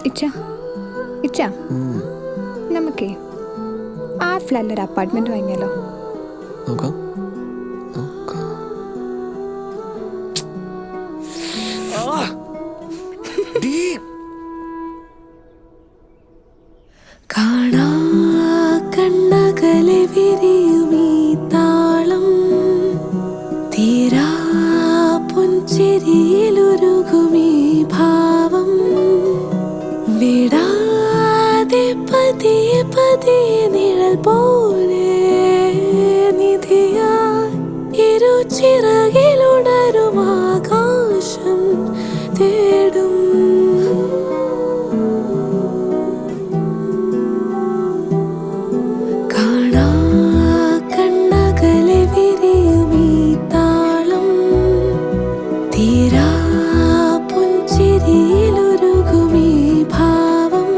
ഇച്ച ഇച്ച നമുക്കേ ആ ഫ്ലാറ്റിലൊരു അപ്പാർട്ട്മെന്റ് വാങ്ങിയാലോ? നോക്കാം. കാണാ കണ്ണകലെ വിരിയുമീ താളം തീരാ പുഞ്ചിരിയിലുരുകുമീ ഭാവം വിടാതെ പതിയെ പതിയെ നിഴൽ പോലെ നിധിയായി ഇരുചിറകിലുണരും ആകാശം തേടും. കാണാ കണ്ണകലെ വിരിയുമീ താളം തീരാ പുഞ്ചിരിയിലുരുകുമീ ഭാവം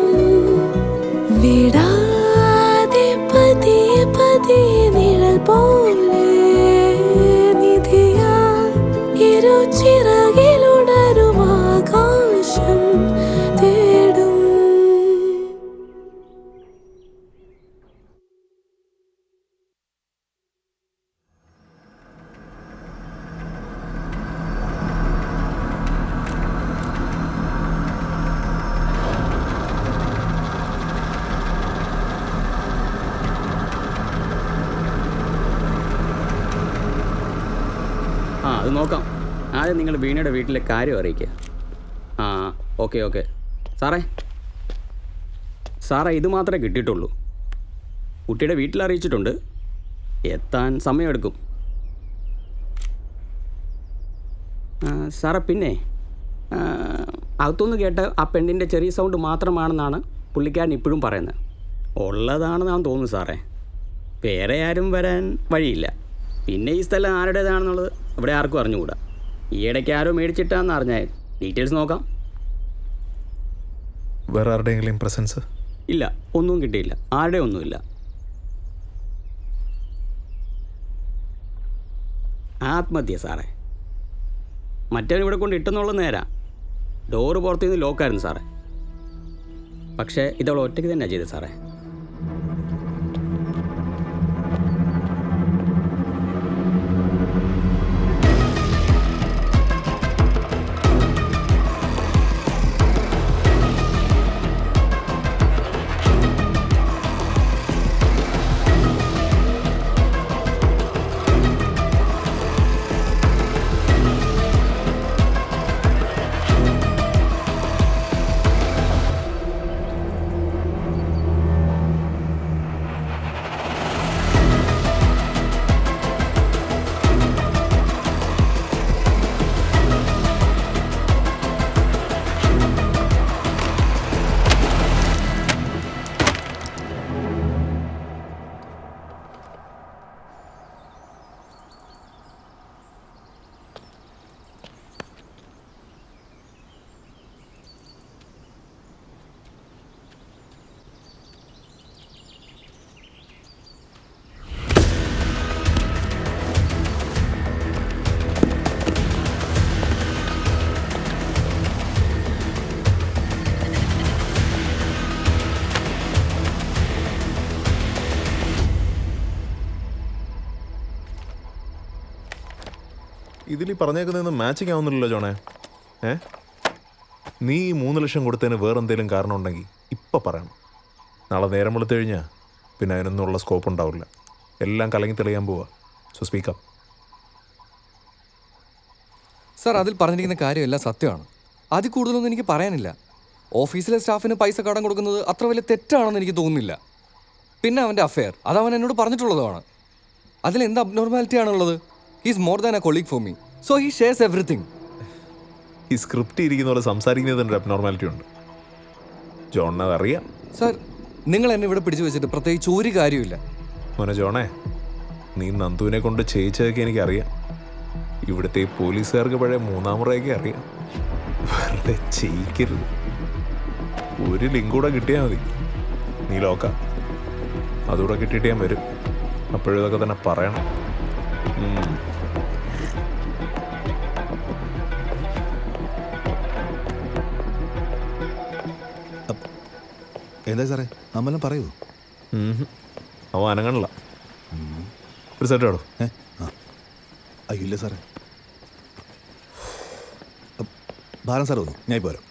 വിടാതെ പതിയെ പതിയെ നിഴൽ പോലെ നിധിയായി ഇരുചിറകിലുണരും ആകാശം തേടും. അത് നോക്കാം. ആദ്യം നിങ്ങൾ വീണയുടെ വീട്ടിലെ കാര്യം അറിയിക്കുക. ഓക്കെ സാറേ ഇത് മാത്രമേ കിട്ടിയിട്ടുള്ളൂ. കുട്ടിയുടെ വീട്ടിൽ അറിയിച്ചിട്ടുണ്ട്. എത്താൻ സമയമെടുക്കും. സാറേ പിന്നെ അകത്തുനിന്ന് കേട്ട ആ പെണ്ണിൻ്റെ ചെറിയ സൗണ്ട് മാത്രമാണെന്നാണ് പുള്ളിക്കാരൻ ഇപ്പോഴും പറയുന്നത്. ഉള്ളതാണെന്നാണ് തോന്നുന്നു സാറേ. വേറെ ആരും വരാൻ വഴിയില്ല. പിന്നെ ഈ സ്ഥലം ആരുടേതാണെന്നുള്ളത് ഇവിടെ ആർക്കും അറിഞ്ഞുകൂടാ. ഈ ഇടയ്ക്ക് ആരോ മേടിച്ചിട്ടാന്ന് അറിഞ്ഞാൽ ഡീറ്റെയിൽസ് നോക്കാം. വേറെ ആരുടെയെങ്കിലും പ്രസൻസ്? ഇല്ല, ഒന്നും കിട്ടിയില്ല. ആരുടെ ഒന്നുമില്ല. ആത്മഹത്യ സാറേ. മറ്റവൻ ഇവിടെ കൊണ്ട് ഇട്ടെന്നുള്ള നേരാ. ഡോറ് പുറത്തുനിന്ന് ലോക്കായിരുന്നു സാറേ. പക്ഷേ ഇതവൾ ഒറ്റയ്ക്ക് തന്നെയാണ് ചെയ്തത് സാറേ. ഇതിൽ പറഞ്ഞേക്കുന്നതൊന്നും മാച്ചിങ് ആവുന്നില്ലല്ലോ ജോണേ. നീ 3 ലക്ഷം കൊടുത്തതിന് വേറെന്തെങ്കിലും കാരണം ഉണ്ടെങ്കിൽ ഇപ്പം പറയണം. നാളെ നേരം വെളുത്തു കഴിഞ്ഞാൽ പിന്നെ അതിനൊന്നുള്ള സ്കോപ്പ് ഉണ്ടാവില്ല. എല്ലാം കലങ്ങി തെളിയാൻ പോവാ. So speak up. സാർ, അതിൽ പറഞ്ഞിരിക്കുന്ന കാര്യമെല്ലാം സത്യമാണ്. അതിൽ കൂടുതലൊന്നും എനിക്ക് പറയാനില്ല. ഓഫീസിലെ സ്റ്റാഫിന് പൈസ കടം കൊടുക്കുന്നത് അത്ര വലിയ തെറ്റാണെന്ന് എനിക്ക് തോന്നുന്നില്ല. പിന്നെ അവൻ്റെ അഫെയർ, അതവൻ എന്നോട് പറഞ്ഞിട്ടുള്ളതാണ്. അതിലെന്ത് അബ്നോർമാലിറ്റി ആണുള്ളത്? He's more than A colleague for me. So he shares everything. ഈ സ്ക്രിപ്റ്റ് ഇരിക്കുന്ന പോലെ സംസാരിക്കുന്നതിൻ്റെ അബ്നോർമാലിറ്റി ഉണ്ട്. ജോണിനത് അറിയാം. സാർ, നിങ്ങൾ എന്നെ ഇവിടെ പിടിച്ചു വെച്ചിട്ട് പ്രത്യേകിച്ച് ഒരു കാര്യമില്ല. മോനെ ജോണേ, നീ നന്ദുവിനെ കൊണ്ട് ചെയ്യിച്ചതൊക്കെ എനിക്കറിയാം. ഇവിടുത്തെ ഈ പോലീസുകാർക്ക് പഴയ 3-ാം മുറയൊക്കെ അറിയാം. വെറുതെ ചെയ്യിക്കരുത്. ഒരു ലിങ്ക് കൂടെ കിട്ടിയാൽ മതി. നീ ലോക്ക അതുകൂടെ കിട്ടിയിട്ട് ഞാൻ വരും. അപ്പോഴും ഇതൊക്കെ തന്നെ പറയണം. എന്താ സാറേ അമ്മലും പറയൂ. അവൻ അനങ്ങണില്ല. ഒരു സെറ്റ് ആടോ. അയ്യോ ഇല്ല സാറേ. ബാലൻ സാർ വന്നു, ഞാൻ ഇപ്പോൾ വരാം.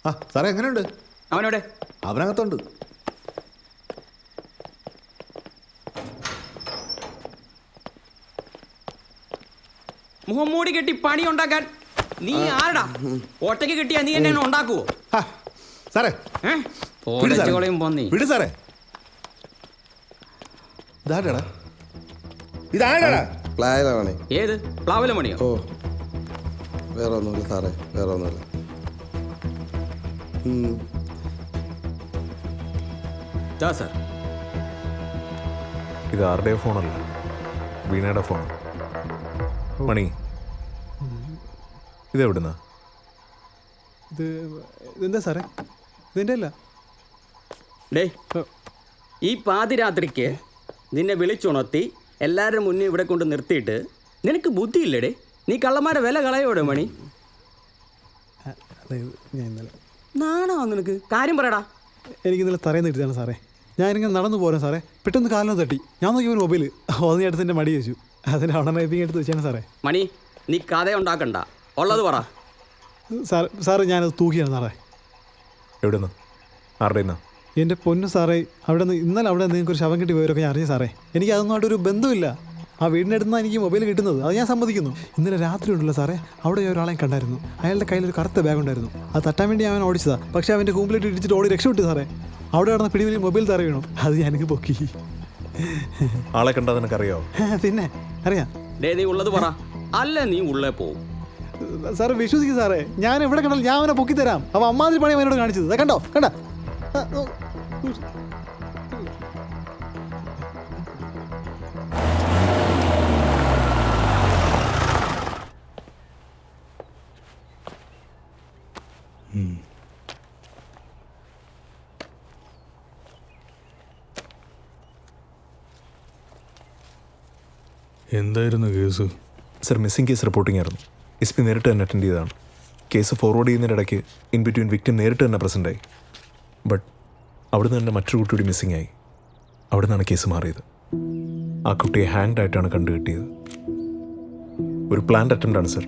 ആ സാറേ എങ്ങനെയുണ്ട്? അവനോടെ അവനകത്തുണ്ട്. മുഖം മൂടി കെട്ടി പണി ഉണ്ടാക്കാൻ നീ ആരടാ? ഒറ്റയ്ക്ക് കിട്ടിയാ നീ എന്നെ ഉണ്ടാക്കുവോ? സാറേ പോലച്ചോളയും പോന്നി. വിട് സാറേ. ഇതാടാ ഇതാടാ പ്ലായലാണ്. ഏത് പ്ലാവല മണിയോ? ഓ വേറെ ഒന്നുമില്ല സാറേ, വേറെ ഒന്നുമില്ല. സാർ ഇത് ആരുടെയോ ഫോണല്ല, വീണയുടെ ഫോൺ. മണി ഇതെവിടുന്നാ? ഇതെന്താ സാറേ? ഇതിൻ്റെ അല്ല. ഡേ ഈ പാതിരാത്രിക്ക് നിന്നെ വിളിച്ചുണർത്തി എല്ലാവരുടെ മുന്നേ ഇവിടെ കൊണ്ട് നിർത്തിയിട്ട് നിനക്ക് ബുദ്ധിയില്ലടേ? നീ കള്ളന്മാരെ വില കളയോടെ മണി. ഞാൻ ഇന്നലെ നാണോ നിനക്ക്? കാര്യം പറയടാ. എനിക്ക് ഇന്നലെ തറയുന്ന കിട്ടിയതാണ് സാറേ. ഞാനിങ്ങനെ നടന്നു പോരാ സാറേ, പെട്ടെന്ന് കാലിനോ തട്ടി. ഞാൻ നോക്കിയപ്പോൾ മൊബൈൽ ഒന്നി അടുത്ത് എൻ്റെ മടി വെച്ചു. അതിന് അവിടെ നൈപ്പിങ് എടുത്ത് വെച്ചാണ് സാറേ. മണി നീ കഥ ഉണ്ടാക്കണ്ട, ഉള്ളത് പറ. സാറേ ഞാനത് തൂക്കിയാണ് സാറേ. എവിടുന്ന്? ആരുടെ? എൻ്റെ പൊന്നു സാറേ, അവിടെ നിന്ന് ഇന്നലെ അവിടെ നിങ്ങൾക്ക് ഒരു ശവം കിട്ടി പോയവരൊക്കെ ഞാൻ അറിഞ്ഞു സാറേ. എനിക്ക് അതൊന്നുമായിട്ടൊരു ബന്ധമില്ല. ആ വീടിനടുത്താണ് എനിക്ക് മൊബൈൽ കിട്ടുന്നത്, അത് ഞാൻ സമ്മതിക്കുന്നു. ഇന്നലെ രാത്രി ഉണ്ടല്ലോ സാറേ, അവിടെ ഒരാളെ കണ്ടായിരുന്നു. അയാളുടെ കയ്യിലൊരു കറുത്ത ബാഗ് ഉണ്ടായിരുന്നു. അത് തട്ടാൻ വേണ്ടി അവൻ ഓടിച്ചതാ. പക്ഷേ അവൻ്റെ കൂമ്പിലിട്ട് ഇടിച്ചിട്ട് ഓടി രക്ഷപ്പെട്ടു സാറേ. അവിടെ കിടന്ന പിടിവിൽ മൊബൈൽ തറ വീണു. അത് എനിക്ക് പൊക്കി. ആളെ കണ്ടാൽ നിനക്കറിയാവോ? പിന്നെ അറിയാം. നീ ഉള്ളത് പറ, അല്ല നീ ഉള്ളേ പോവും. സാറ് വിശ്വസിക്കും സാറേ, ഞാൻ എവിടെ കണ്ടാലും ഞാൻ അവനെ പൊക്കി തരാം. അവൻ അമ്മാതിരി പണി അവനോട് കാണിച്ചത് കണ്ടോ? കണ്ട എന്തായിരുന്നു case? Sir, missing case reporting ആയിരുന്നു. SP നേരിട്ട് തന്നെ അറ്റൻഡ് ചെയ്തതാണ്. കേസ് ഫോർവേഡ് ചെയ്യുന്നതിനിടയ്ക്ക് ഇൻ ബിറ്റ്വീൻ വിക്ടിം നേരിട്ട് തന്നെ പ്രസൻ്റ് ആയി. ബട്ട് അവിടുന്ന് തന്നെ മറ്റൊരു കുട്ടി കൂടി മിസ്സിംഗ് ആയി. അവിടെ നിന്നാണ് കേസ് മാറിയത്. ആ കുട്ടിയെ ഹാങ്ഡ് ആയിട്ടാണ് കണ്ടുകിട്ടിയത്. ഒരു പ്ലാൻഡ് അറ്റംപ്റ്റാണ് സർ.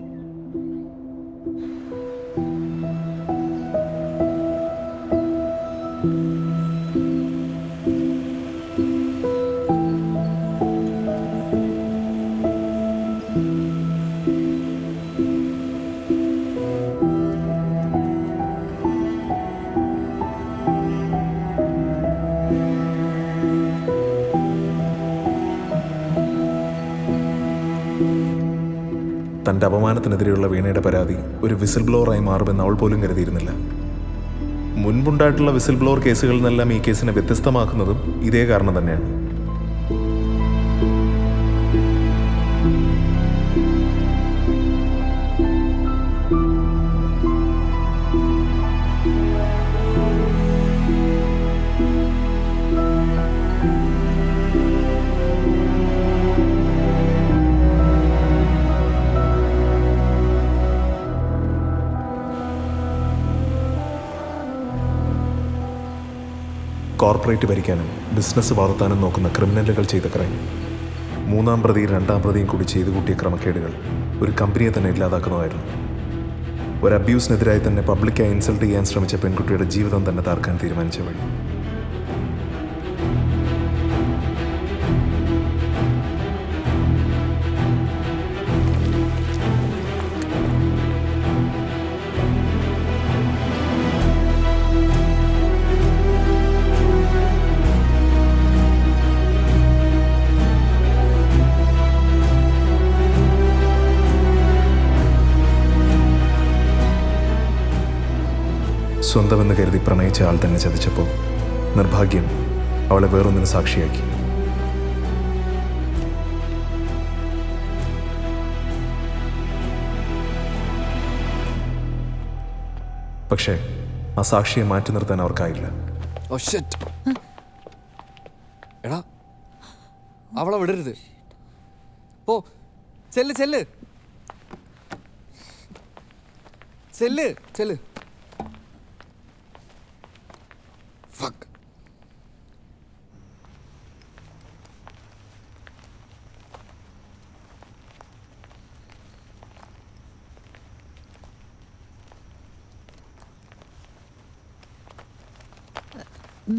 തൻ്റെ അപമാനത്തിനെതിരെയുള്ള വീണയുടെ പരാതി ഒരു വിസിൽ ബ്ലോവറായി മാറുമെന്ന് അവൾ പോലും കരുതിയിരുന്നില്ല. മുൻപുണ്ടായിട്ടുള്ള വിസിൽ ബ്ലോവർ കേസുകളിൽ നിന്നെല്ലാം ഈ കേസിനെ വ്യത്യസ്തമാക്കുന്നതും ഇതേ കാരണം തന്നെയാണ്. കോർപ്പറേറ്റ് ഭരിക്കാനും ബിസിനസ് വളർത്താനും നോക്കുന്ന ക്രിമിനലുകൾ ചെയ്ത ക്രൈം, മൂന്നാം പ്രതിയും രണ്ടാം പ്രതിയും കൂടി ചെയ്തു കൂട്ടിയ ക്രമക്കേടുകൾ ഒരു കമ്പനിയെ തന്നെ ഇല്ലാതാക്കുന്നതായിരുന്നു. ഒരു അബ്യൂസിനെതിരായി തന്നെ പബ്ലിക്കായി ഇൻസൾട്ട് ചെയ്യാൻ ശ്രമിച്ച പെൺകുട്ടിയുടെ ജീവിതം തന്നെ തകർക്കാൻ തീരുമാനിച്ച വഴി. സ്വന്തമെന്ന് കരുതി പ്രണയിച്ച ആൾ തന്നെ ചതിച്ചപ്പോൾ നിർഭാഗ്യം അവളെ വേറൊന്നിന് സാക്ഷിയാക്കി. പക്ഷേ ആ സാക്ഷിയെ മാറ്റി നിർത്താൻ അവർക്കായില്ല. Oh shit. എടാ അവളെ വിടരുത്. പോ, ചെല്ല് ചെല്ല് ചെല്ല് ചെല്ല്. ഫക്ക്.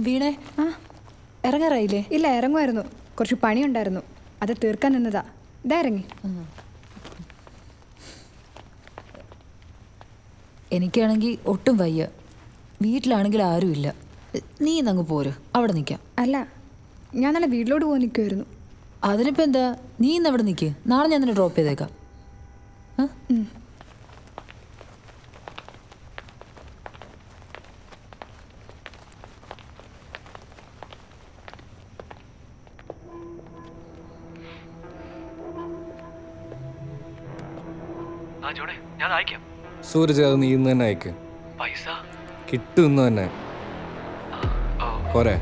വീണേ, ഇറങ്ങാറായില്ലേ? ഇല്ല, ഇറങ്ങുമായിരുന്നു. കുറച്ച് പണിയുണ്ടായിരുന്നു, അത് തീർക്കാൻ നിന്നതാ. ഇതാ ഇറങ്ങി. എനിക്കാണെങ്കിൽ ഒട്ടും വയ്യ. വീട്ടിലാണെങ്കിൽ ആരുമില്ല. നീ ഇന്നങ്ങ് പോര്, അവിടെ നിൽക്കാം. അല്ല, ഞാൻ നാളെ വീട്ടിലോട്ട് പോകാൻ നിൽക്കുമായിരുന്നു. അതിനിപ്പോൾ എന്താ, നീ ഇന്ന് അവിടെ നിൽക്ക്. നാളെ ഞാൻ നിന്നെ ഡ്രോപ്പ് ചെയ്തേക്കാം. സൂരജ്, അത് നീ ഇന്ന് തന്നെ അയക്ക്. കിട്ടും ഇന്ന് തന്നെ. പോരെ?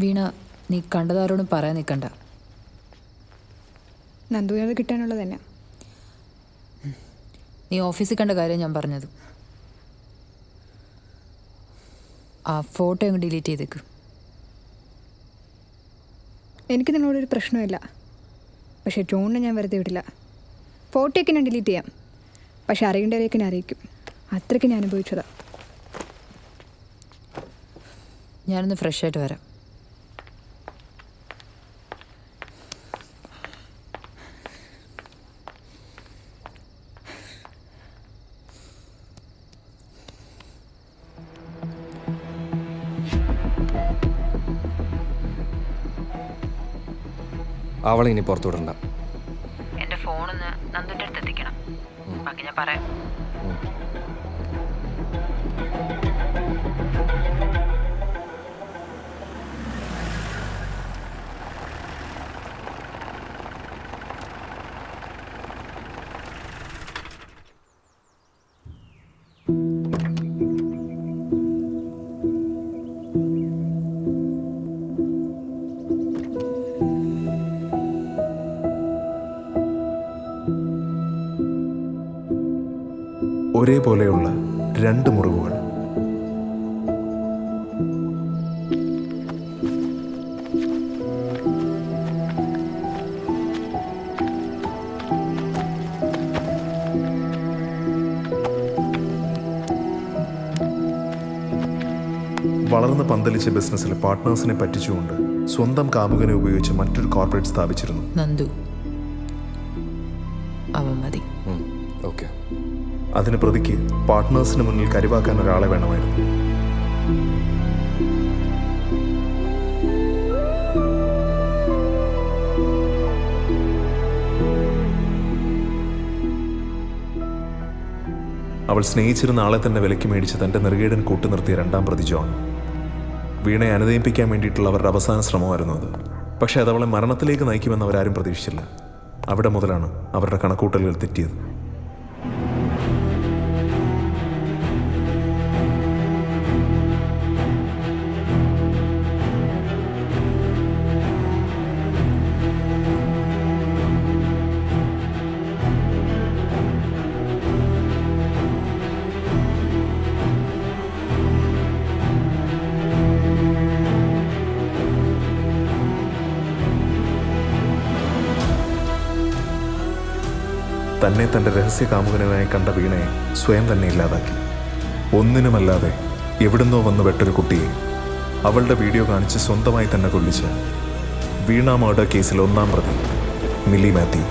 വീണ, നീ കണ്ടതാരോടും പറയാൻ നിൽക്കണ്ട. നന്ദുവിനത് കിട്ടാനുള്ളത് തന്നെ. നീ ഓഫീസിൽ കണ്ട കാര്യം ഞാൻ പറഞ്ഞത്. ആ ഫോട്ടോ അങ്ങ് ഡിലീറ്റ് ചെയ്തേക്ക്. എനിക്ക് നിങ്ങളോടൊരു പ്രശ്നമില്ല, പക്ഷേ ജോണിനെ ഞാൻ വെറുതെ വിടില്ല. ഫോട്ടോയൊക്കെ ഞാൻ ഡിലീറ്റ് ചെയ്യാം, പക്ഷെ അറിയേണ്ടവരെയൊക്കെ ഞാൻ അറിയിക്കും. അത്രയ്ക്ക് ഞാൻ അനുഭവിച്ചതാ. ഞാനൊന്ന് ഫ്രഷ് ആയിട്ട് വരാം. അവളെ ഇനി പുറത്തു വിടണ്ട. എൻ്റെ ഫോണൊന്ന് നന്ദുൻ്റെ അടുത്ത് എത്തിക്കണം. ബാക്കി ഞാൻ പറയാം. ഒരേപോലെയുള്ള രണ്ട് മുറിവുകൾ. വളർന്ന് പന്തലിച്ച ബിസിനസ്സിലെ പാർട്ട്നേഴ്സിനെ പറ്റിച്ചുകൊണ്ട് സ്വന്തം കാമുകനെ ഉപയോഗിച്ച് മറ്റൊരു കോർപ്പറേറ്റ് സ്ഥാപിച്ചിരുന്നു. നന്ദു, അവൻ മതി. ഓക്കെ. അതിന് പ്രതിക്ക് പാർട്ട്നേഴ്സിന് മുന്നിൽ കരുവാക്കാൻ ഒരാളെ വേണമായിരുന്നു. അവൾ സ്നേഹിച്ചിരുന്ന ആളെ തന്നെ വിലയ്ക്ക് മേടിച്ച് തൻ്റെ നെറുകേടൻ കൂട്ടുനിർത്തിയ രണ്ടാം പ്രതി ജോൺ. വീണയെ അനുനയിപ്പിക്കാൻ വേണ്ടിയിട്ടുള്ള അവരുടെ അവസാന ശ്രമമായിരുന്നു അത്. പക്ഷേ അത് അവളെ മരണത്തിലേക്ക് നയിക്കുമെന്ന് അവരാരും പ്രതീക്ഷിച്ചില്ല. അവിടെ മുതലാണ് അവരുടെ കണക്കൂട്ടലുകൾ തെറ്റിയത്. തന്നെ തൻ്റെ രഹസ്യ കാമുകനായി കണ്ട വീണയെ സ്വയം തന്നെ ഇല്ലാതാക്കി. ഒന്നിനുമല്ലാതെ എവിടുന്നോ വന്ന് വെട്ടൊരു കുട്ടിയെ അവളുടെ വീഡിയോ കാണിച്ച് സ്വന്തമായി തന്നെ കൊല്ലിച്ച് വീണ മർഡർ കേസിൽ ഒന്നാം പ്രതി മിലി മാത്യു.